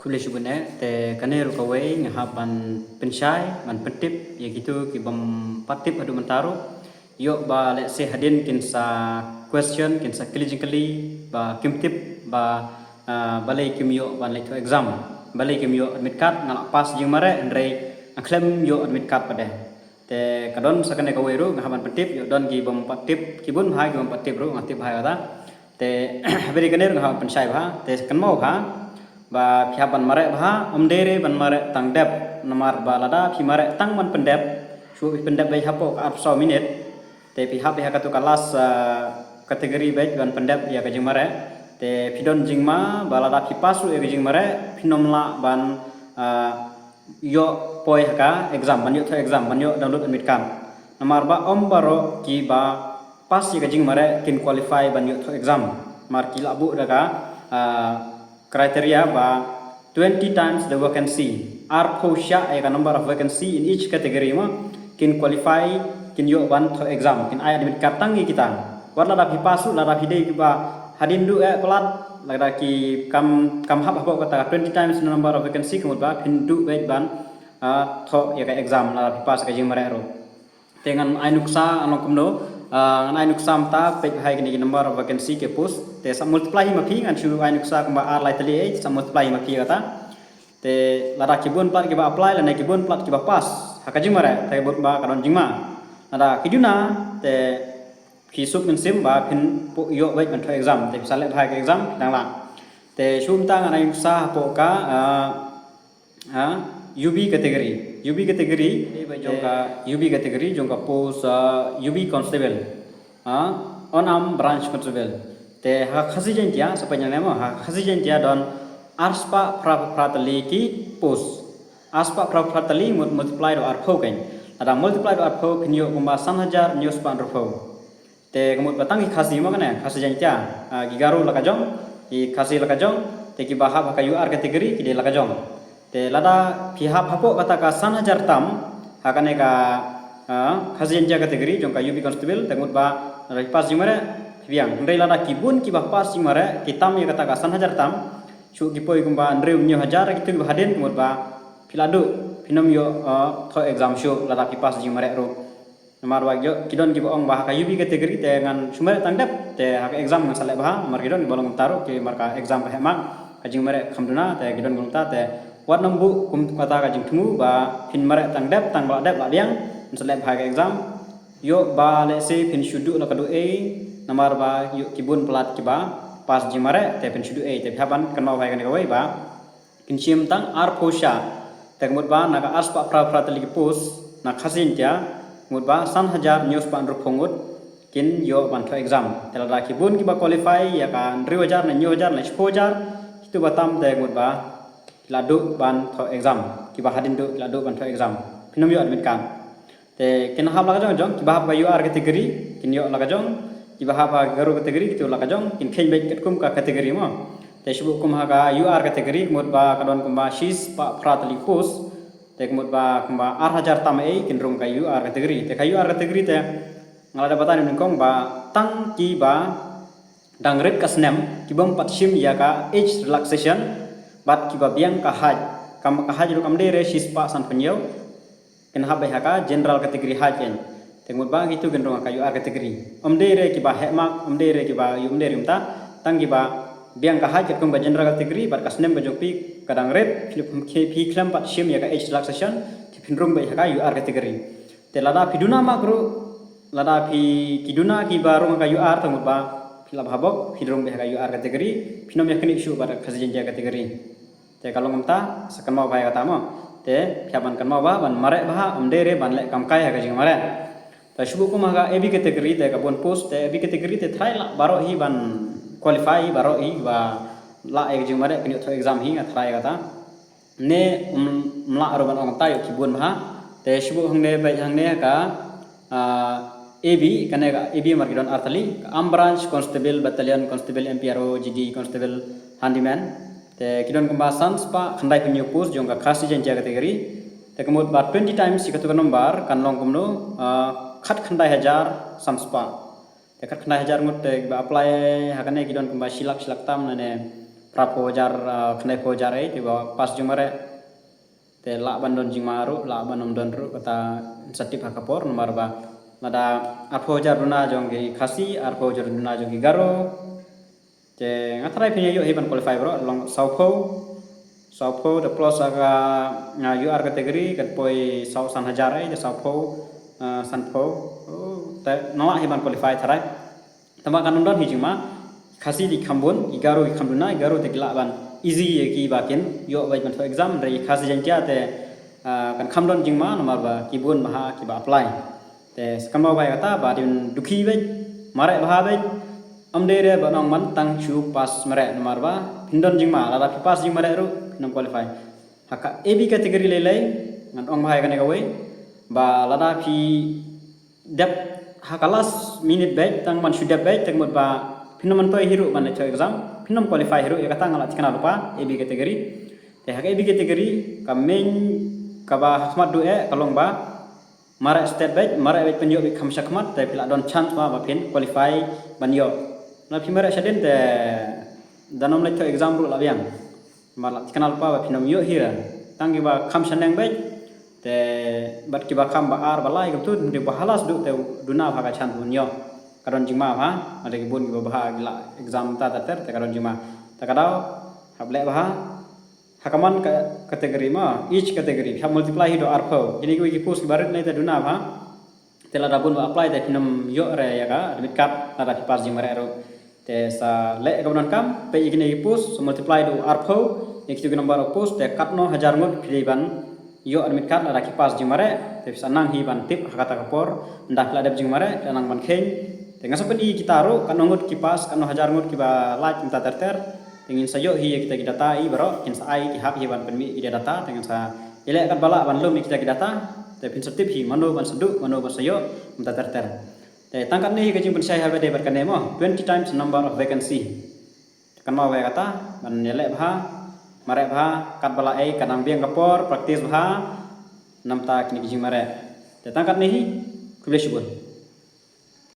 Kule shubune te kaneru kawai ngahapan pensyai man pentip ya gitu ki bam patip adu mentaru yo ba let's say hadin kinsa question kinsa kili ba kimtip ba balai kim yo ban like exam balai kim yo admit card ngala pas jing mare andre aklem yo admit card pade te kadon sakane kawai ru ngahapan pentip yo don ki bam patip kibun bhai ki bam patip ru ngatip bhai ada te beri kaneru ngahapan pensyai ba te kan mau ba ba pihak ban mare bah omdere ban mare tang dep nomor balada pi mare tang man pendep su pendep bai hapo ka 100 minit te pihak katu kelas kategori bai ban pendep ya ka jing mare te pidon jingma balada pi pasu ya ka jing mare pinomla ban yo poi ka exam ban yo tho exam ban yo download admit card nomor ba om baro ki ba pas ya ka jing mare kin qualify ban yo tho exam mar ki labu daga criteria ba 20 times the vacancy are posya ay number of vacancy in each category ma kin qualify kin yo ban to exam kin ay admit katangi kita war la dapi pasu la dapi dei ba hadin du pelat la da ki kam hab hab kata 20 times the number of vacancy kemud ba kin du ban to ya ka exam la dapi pas ka jing mare ro dengan ay nuksa anong kumno ngan nuksam ta pek hai kini number of vacancy ke post te sam multiply ma phi ngan chu ai nuksa kamba ar lai tali sam multiply ma phi kata te lara kibun plat ke ba apply la nai kibun plat ke ba pas hakaji mare te bot ba kadon jingma lara kiduna te ki sup min sim ba pin pu yo wait man thoi exam te sale bhai ke exam dang la te chum ta ngan ai nuksa po ka UB category UB category jongka post UB constable onam branch constable te ha khasi jentia sapanya nama ha khasi jentia don arspa pratali ki post aspa pratali multiply do arpho kain ada multiply do arpho kinyo kumba 1000 news pan arpho te kemut batang ki khasi ma kana khasi jentia gigaru lakajong ki khasi lakajong te ki bahab ka UR category ki de lakajong te lada pihak hapo kata ka 1000 tam hakane ka khazin ja kategori jongka UB constable tengut ba rai pas jimare biang ndai lada kibun ki ba pas jimare kitam ya kata ka 1000 tam chu ki poi kumba ndreu nyo hajar kitu ba hadin tengut ba piladu pinom yo tho exam show lada pi pas jimare ro nomor wa yo kidon ki ba ong ba ka UB kategori te ngan sumare tangdap te ha exam ngan sale ba mar kidon bolong taruh ki marka exam ka hema ka jimare khamduna te kidon bolong ta te wat nambu kum kata ka jing thumu ba phin mare tang dep tang ba dep la diang selep ha exam yo ba le se phin shudu la kadu e namar ba yo kibun plat ki ba pas ji mare te phin shudu e te phaban kan mau hai kan ka wai ba kin chim tang ar phosha te mut ba na ka aspa pra tali ki pos na khasin tia mut ba 1000 news pan ru phongut kin yo ban tho exam te la kibun ki ba qualify ya kan 3000 na 9000 na 10000 itu batam te mut ba ladu ban tho exam ki ba hadin du ladu ban tho exam pinom yo admit kan te kin hab la jong ki ba hab ka UR category kin yo la jong ki ba hab ka garu category ki to la jong kin khen bai ket kum ka category mo te shubu kum ha ka UR category mut ba kadon kum ba shis pa pratali post te mut ba kum ba 8000 tam e kin rum ka UR category te ka UR category te ngala da batan min kong ba tang ki ba dangret ka snem ki bom pat shim ya ka age relaxation bat ki babiang ka haj kam ka haj ru kam dere shispa san penyo ken habe haka general category hajen tengmut ba gitu gendong ka UR category om dere ki ba hemak om dere ki ba yum dere umta tang ki ba biang ka haj kum ba general category bat kasnem ba jopi kadang red fi klam pat shim ya ka age relaxation ki pinrung ba haka UR category te lada piduna makru lada fi kiduna ki ba rong ka UR tengmut ba filab habok hidrong ba haka UR category pinom ya kini issue ba khazin ja category te kalau ngumta sakan mau bhai kata mo te pyaban kan mau ba ban mare ba amdere ban le kam kai ha jing mare ta shubu ko maga AB category te ka bon post te AB category te thai la baro hi ban qualify baro hi ba la e jing mare kini to exam hi thai kata ne mla ro ban ong ta yo ki bon ba te shubu hangne bai hangne ka AB kane ka AB mar gidon artali am branch constable battalion constable MPRO GD constable handyman te kidon kembasan spa khandai penyu pus jongka khasi jenja kategori te kemut ba 20 times sikatu nomor kan long kumno khat khandai hajar sam spa te khat khandai hajar ngut te ba apply hakane kidon kemba silak tam nane prapo jar khnai po jar ai tiba pas jung mare te la bandon jing maru la banom don ru kata satip hakapor nomor ba lada arpo jar duna jong ge khasi arpo jar duna jong ge garo te ngatrai punya yo heban qualify bro long saupo the plus aga UR kategori kat poi sau san hajar ai de saupo sanpo te no heban qualify tharai tama kanun don hijing ma khasi di khambun igaro khamduna igaro te ban easy ye ki bakin yo bai man exam re khasi jantia te kan khamdon jingma nomor ba kibun maha ki ba apply te skamau bai kata ba din dukhi bai mare baha bai amde re ba nong man tang chu pas mare nomor ba pindon jingma la pas jing mare ru nam qualify haka AB category lelai ngan ong bahai kan gawe ba lada pi dep hakalas minute bai tang man sudah bai tang ba pinoman toy hero man cho exam pinom qualify hero ya kata ngalat kenal lupa AB category te hak AB category ka main ka ba khmat du kalong ba mara state bat mara bat penyo bi khamsa khmat te pila don chance ba pin qualify ban yo na pi mara shaden te danom le cho exam ru labiang mara kenal lupa ba pinom yo hira tangi ba khamsa nang bat te bat ki ba kham ba ar balai gam tu de ba halas du te duna bha ka chance bun yo karon jima ha ada kibun go bah gila exam ta ter karon jima ta kadau hable bah hakaman kategori ma each category ha multiply hido arpo ini go ipus barat nai ta duna ha tela rabun apply ta pinam yo re ya ka admit card ta pas jima re ro te sa le kaman kam pe ikine ipus multiply do arpo next to number of post te katno 1000 ngot ban yo admit card la pas jima re te sanang hi ban tip hakata kapor ndak la dab jima re nang ban khen dengan seperti kita ro kan ngut kipas kan 1000 ngut kiba like minta terter dengan sayo hi kita data i baro kin sa ai ki hab hi ban penmi ida data dengan sa ile kan bala ban lum kita data te pin setip hi mano ban seduk mano ban sayo minta terter te tangkat ni ke jing pensai habe de bar kan mo 20 times number of vacancy kan mau kata ban ile bha mare bha kat bala ai kadang biang kapor praktis bha namta kini jing mare te tangkat ni hi kublesibun